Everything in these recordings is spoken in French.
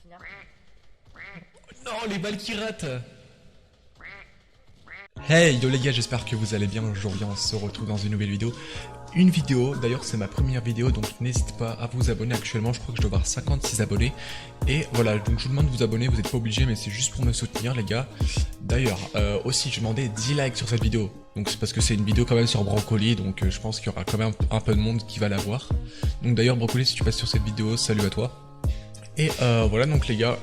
finir. Non, les balles qui ratent. Hey yo les gars, j'espère que vous allez bien. Aujourd'hui on se retrouve dans une nouvelle vidéo. Une vidéo, d'ailleurs c'est ma première vidéo, donc n'hésitez pas à vous abonner. Actuellement je crois que je dois avoir 56 abonnés. Et voilà, donc je vous demande de vous abonner, vous n'êtes pas obligés, mais c'est juste pour me soutenir les gars. D'ailleurs, aussi je demandais 10 likes sur cette vidéo. Donc c'est parce que c'est une vidéo quand même sur Brocoli, donc je pense qu'il y aura quand même un peu de monde qui va la voir. Donc d'ailleurs Brocoli, si tu passes sur cette vidéo, salut à toi. Et voilà, donc les gars,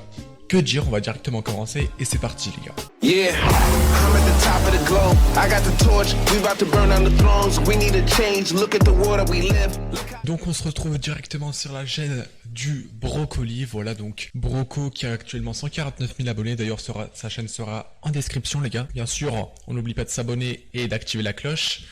que dire, on va directement commencer et c'est parti les gars. Yeah, I'm at the top of the globe. I got the torch. We about to burn down the thrones. We need a change. Look at the world that we live. Donc on se retrouve directement sur la chaîne du Brocoli. Voilà donc Broco qui a actuellement 149 000 abonnés. D'ailleurs sa chaîne sera en description les gars. Bien sûr, on n'oublie pas de s'abonner et d'activer la cloche.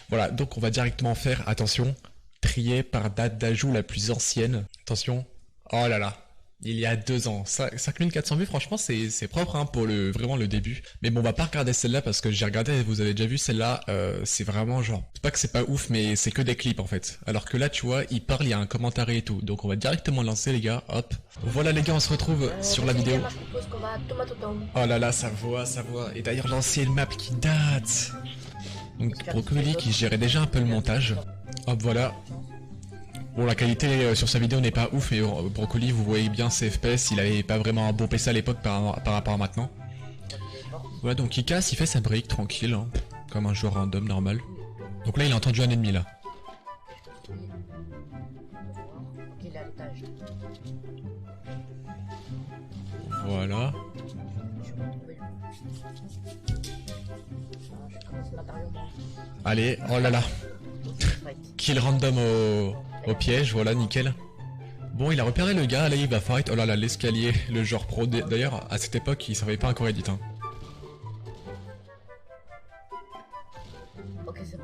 Voilà, donc on va directement faire, attention, trier par date d'ajout la plus ancienne. Attention, oh là là. Il y a 2 ans, 5400 vues, franchement c'est propre hein, pour vraiment le début. Mais bon, on va pas regarder celle-là parce que j'ai regardé, vous avez déjà vu celle-là, c'est vraiment genre, c'est pas que c'est pas ouf, mais c'est que des clips en fait. Alors que là, tu vois, il parle, il y a un commentaire et tout. Donc on va directement lancer les gars, hop. Voilà les gars, on se retrouve sur la vidéo. Oh là là, ça voit. Et d'ailleurs l'ancienne map qui date. Donc Brocoli qui gérait déjà un peu le montage. Hop, voilà. Bon, la qualité sur sa vidéo n'est pas ouf, mais Brocoli, vous voyez bien ses FPS, il avait pas vraiment un bon PC à l'époque par rapport à maintenant. Voilà, donc il casse, il fait sa brique, tranquille, hein, comme un joueur random normal. Donc là, il a entendu un ennemi, là. Voilà. Allez, oh là là. Kill random au piège, voilà, nickel. Bon, il a repéré le gars, là il va fight. Oh là là, l'escalier, le genre pro. D'ailleurs, à cette époque, il savait pas encore edit. Hein.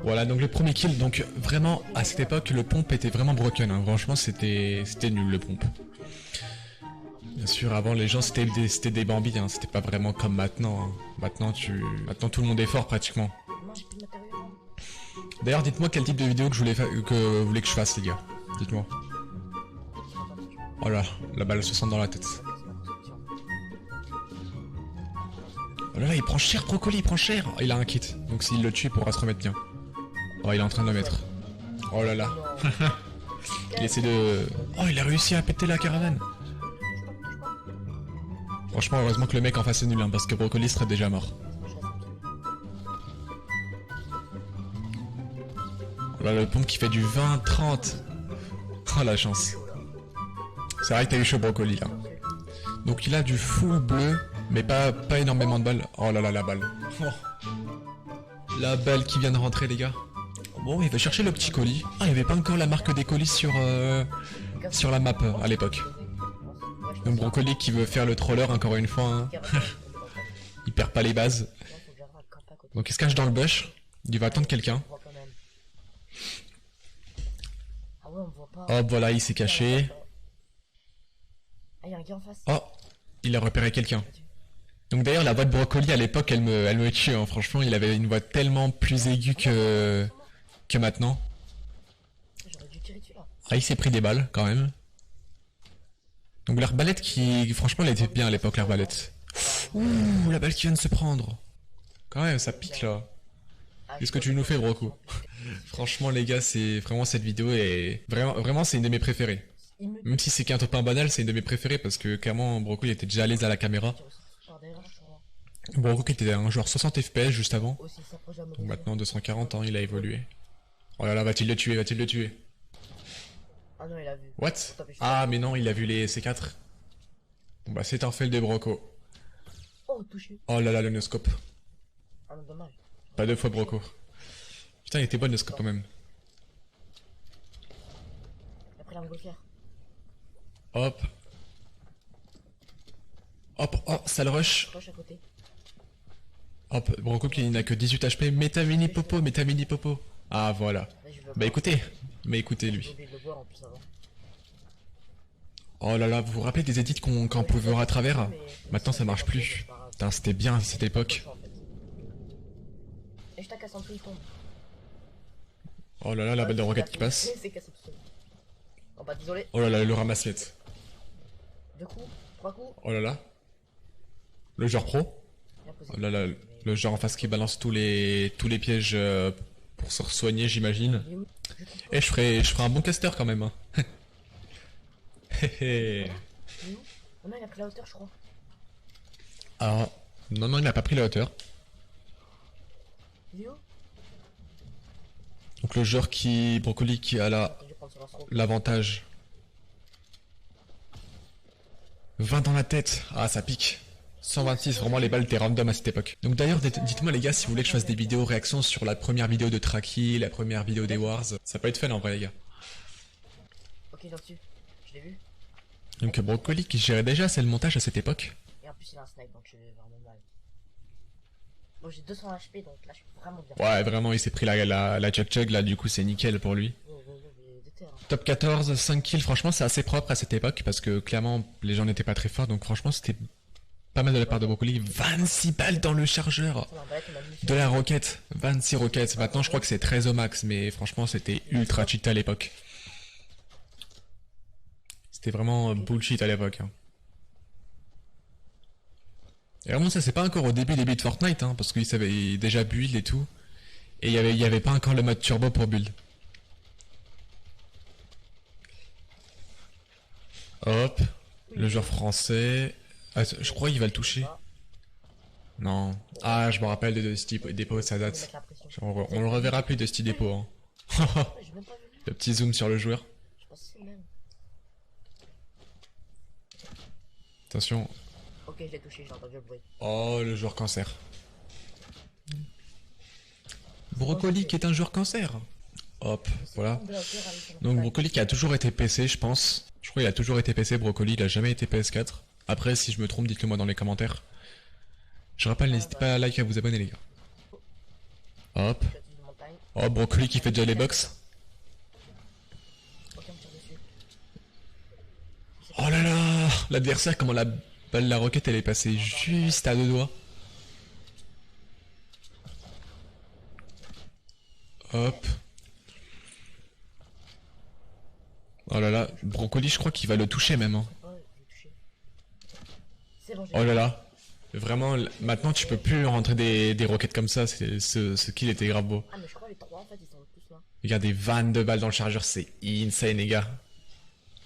Voilà, donc le premier kill. Donc vraiment, à cette époque, le pompe était vraiment broken. Hein. Franchement, c'était nul le pompe. Bien sûr, avant les gens c'était des bambis. Hein. C'était pas vraiment comme maintenant. Hein. Maintenant tout le monde est fort pratiquement. D'ailleurs, dites-moi quel type de vidéo que vous voulez que je fasse, les gars. Dites-moi. Oh là, la balle se sent dans la tête. Oh là là, il prend cher, Brocoli, il prend cher. Oh, il a un kit, donc s'il le tue, il pourra se remettre bien. Oh, il est en train de le mettre. Oh là là. Il essaie de... Oh, il a réussi à péter la caravane. Franchement, heureusement que le mec en face est nul, hein, parce que Brocoli serait déjà mort. Là, le pompe qui fait du 20, 30. Oh la chance. C'est vrai que t'as eu chaud Brocoli là. Donc il a du full bleu, mais pas énormément de balles. Oh là là, la balle. Oh. La balle qui vient de rentrer les gars. Bon, il va chercher le petit colis. Ah, il n'y avait pas encore la marque des colis sur la map à l'époque. Donc Brocoli qui veut faire le troller encore une fois. Hein. Il perd pas les bases. Donc il se cache dans le bush. Il va attendre quelqu'un. Hop, voilà, il s'est caché. Oh, il a repéré quelqu'un. Donc d'ailleurs, la voix de Brocoli à l'époque, elle me tue. Hein. Franchement, il avait une voix tellement plus aiguë que maintenant. Ah, il s'est pris des balles quand même. Donc l'arbalète qui, franchement, elle était bien à l'époque, l'arbalète. Ouh, la balle qui vient de se prendre. Quand même, ça pique là. Qu'est-ce que tu nous fais, Broco? Franchement, les gars, c'est vraiment cette vidéo est vraiment c'est une de mes préférées. Même si c'est qu'un top 1 banal, c'est une de mes préférées parce que clairement, Broco il était déjà à l'aise à la caméra. Broco qui était un joueur 60 FPS juste avant. Donc maintenant 240 ans, il a évolué. Oh là là, va-t-il le tuer? Va-t-il le tuer? Ah non, il a vu. What? Ah mais non, il a vu les C4. Bon bah c'est un fail de Broco. Oh, touché. Oh là là, le no-scope. Ah non, dommage. Pas 2 fois Broco. Putain, il était bon le scope quand même. Il a pris la montgolfière. Hop. Hop, oh, ça le rush. Rush à côté. Hop, Broco qui n'a que 18 HP. Mets ta mini popo. Ah voilà. Bah écoutez, mais écoutez lui. Oh là là, vous vous rappelez des edits qu'on pouvait voir à travers? Maintenant ça marche plus. Putain, c'était bien à cette époque. Et je tac à centre, il tombe. Oh là là, la balle de roquette qui passe. C'est cassé tout seul. Oh bah désolé. Oh là là, le ramasse-miettes. Du coup, 3 coups. Oh là là. Le joueur pro. Bien posé. Oh là là, le joueur en face qui balance tous les pièges pour se soigner, j'imagine. Il est où? Et je ferai un bon caster quand même. Hein. Hé hé. Il est où? Oh non, il a pris la hauteur, je crois. Ah, non, il n'a pas pris la hauteur. Il est où? Donc le joueur Brocoli qui a Je vais prendre sur l'astro. l'avantage. 20 dans la tête. Ah, ça pique. 126, vraiment les balles étaient random à cette époque. Donc d'ailleurs, dites-moi les gars si vous voulez que je fasse des vidéos réactions sur la première vidéo de Traki, la première vidéo des Wars. Ça peut être fun en vrai les gars. Ok, il est dessus. Je l'ai vu. Donc Brocoli qui gérait déjà c'est le montage à cette époque. Et en plus, il a un snipe, donc je vais vraiment mal. Bon, j'ai 200 HP, donc là, je suis vraiment bien. Ouais, vraiment, il s'est pris la chug là, du coup c'est nickel pour lui. Mais de terre. Top 14, 5 kills, franchement c'est assez propre à cette époque parce que clairement les gens n'étaient pas très forts, donc franchement c'était pas mal de la part de Brocoli. 26 balles dans le chargeur Ça m'embête, on a mis de la roquette, 26 roquettes. Maintenant je crois que c'est 13 au max, mais franchement c'était ultra cheat à l'époque. C'était vraiment bullshit à l'époque. Hein. Et vraiment ça c'est pas encore au début de Fortnite, hein, parce qu'il savait déjà build et tout. Et il y avait pas encore le mode turbo pour build. Hop, le joueur français. Ah, je crois qu'il va le toucher. Non. Ah, je me rappelle de ce type dépôt, ça Je vais date. mettre la pression. On le reverra plus de ce type dépôt. Hein. J'ai même pas vu. Le petit zoom sur le joueur. Je pense que c'est le même. Attention. Ok, je l'ai touché, j'ai entendu le bruit. Oh, le joueur cancer. Brocoli qui est un joueur cancer. Hop, voilà. De la hauteur, allez, sur le Donc montagne. Brocoli qui a toujours été PC, je pense. Je crois qu'il a toujours été PC, Brocoli, il a jamais été PS4. Après, si je me trompe, dites-le moi dans les commentaires. Je rappelle, n'hésitez pas à like et à vous abonner, les gars. Hop. Je suis au-dessus de montagne. Oh, Brocoli qui fait déjà les box. Ok, on me tire dessus. Oh là là, l'adversaire, comment la balle, la roquette, elle est passée juste à 2 doigts. Hop. Oh là là, Brocoli, je crois qu'il va le toucher même. Hein. Oh, je l'ai touché. C'est bon, j'ai Oh là là. Vraiment, maintenant tu peux plus rentrer des roquettes comme ça. Ce kill était grave beau. Ah, mais je crois les 3 en fait, ils sont tous là. Regardez, 22 balles dans le chargeur, c'est insane, les gars.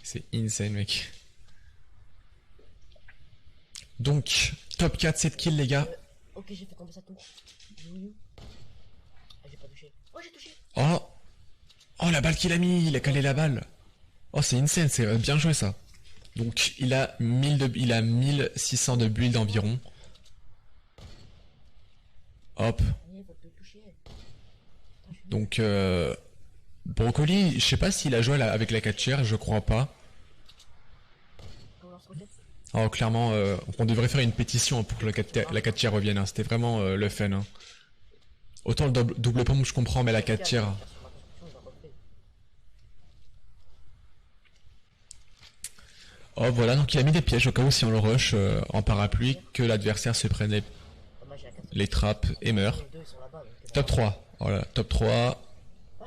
C'est insane, mec. Donc, top 4, 7 kills, les gars. Ok, j'ai fait tomber sa tour. J'ai eu. Ah, j'ai pas touché. Oh, j'ai touché. Oh. Oh, la balle qu'il a mis, il a calé la balle. Oh, c'est insane, c'est bien joué ça. Donc, il a 1600 de build environ. Hop. Il faut te toucher. Donc, Brocoli, je sais pas s'il a joué avec la 4 tiers, je crois pas. On lance roquette. Oh, clairement, on devrait faire une pétition pour que la 4 tiers revienne. Hein. C'était vraiment le fun. Hein. Autant le double pompe, je comprends, mais la 4 tiers. Sur ma construction, il va refait. Oh, voilà, donc il a mis des pièges au cas où si on le rush en parapluie, que l'adversaire se prenne Oh, moi, j'ai la 4. les trappes et meurt. Les deux, ils sont là-bas. Donc, Top 3. Voilà, top 3.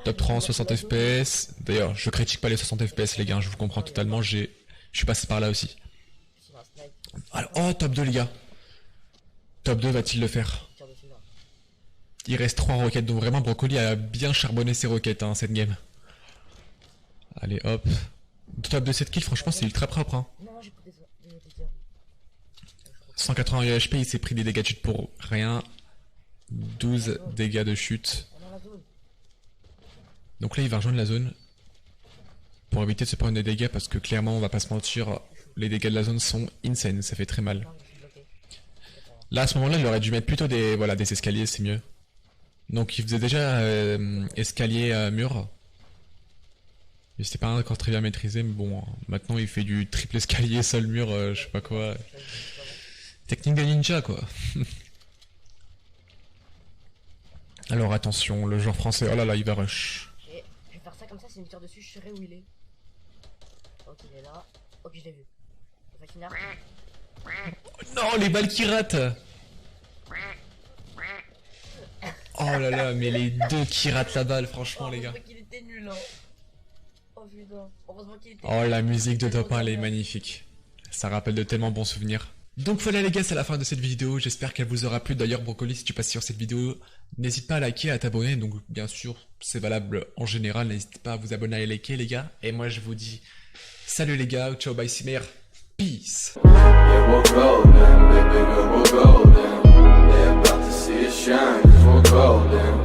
Top 3 en 60 FPS. D'ailleurs, je critique pas les 60 FPS, les gars, je vous comprends totalement. Je suis passé par là aussi. il a un snipe. Alors, oh, top 2, les gars. Top 2 va-t-il le faire? Il tire dessus là. Il reste 3 roquettes, donc vraiment Brocoli a bien charbonné ses roquettes, hein, cette game. Allez, hop. Top de 7 kills, franchement, c'est ultra propre. Hein. Non, j'ai pris des tirs. 180 HP, il s'est pris des dégâts de chute pour rien. 12 dégâts de chute. On est dans la zone. Donc là, il va rejoindre la zone. Pour éviter de se prendre des dégâts, parce que clairement, on va pas se mentir, les dégâts de la zone sont insane, ça fait très mal. Non, je suis bloqué. Là, à ce moment-là, il aurait dû mettre plutôt des escaliers, c'est mieux. Donc, il faisait déjà escalier mur. Mais c'était pas encore très bien maîtrisé, mais bon, maintenant il fait du triple escalier, sol mur, je sais pas quoi. Technique de ninja, quoi. Alors attention, le joueur français, oh là là, il va rush. Je vais faire ça comme ça, s'il me tire dessus, je saurai où il est. Ok, il est là. Ok, je l'ai vu. On va finir. Non, les balles qui ratent. Oh là là, mais les deux qui ratent la balle, franchement, les gars. Heureusement qu'il était nul, hein. Oh putain. Heureusement qu'il était Oh, la musique de top 1, elle est magnifique. Ça rappelle de tellement bons souvenirs. Donc voilà les gars, c'est la fin de cette vidéo, j'espère qu'elle vous aura plu. D'ailleurs Brocoli, si tu passes sur cette vidéo, n'hésite pas à liker, à t'abonner. Donc bien sûr, c'est valable en général, n'hésitez pas à vous abonner et à liker les gars. Et moi je vous dis salut les gars, ciao, bye Simer, peace. Yeah, we'll golden, baby girl, we'll golden. They're about to see us shine, 'cause we're golden.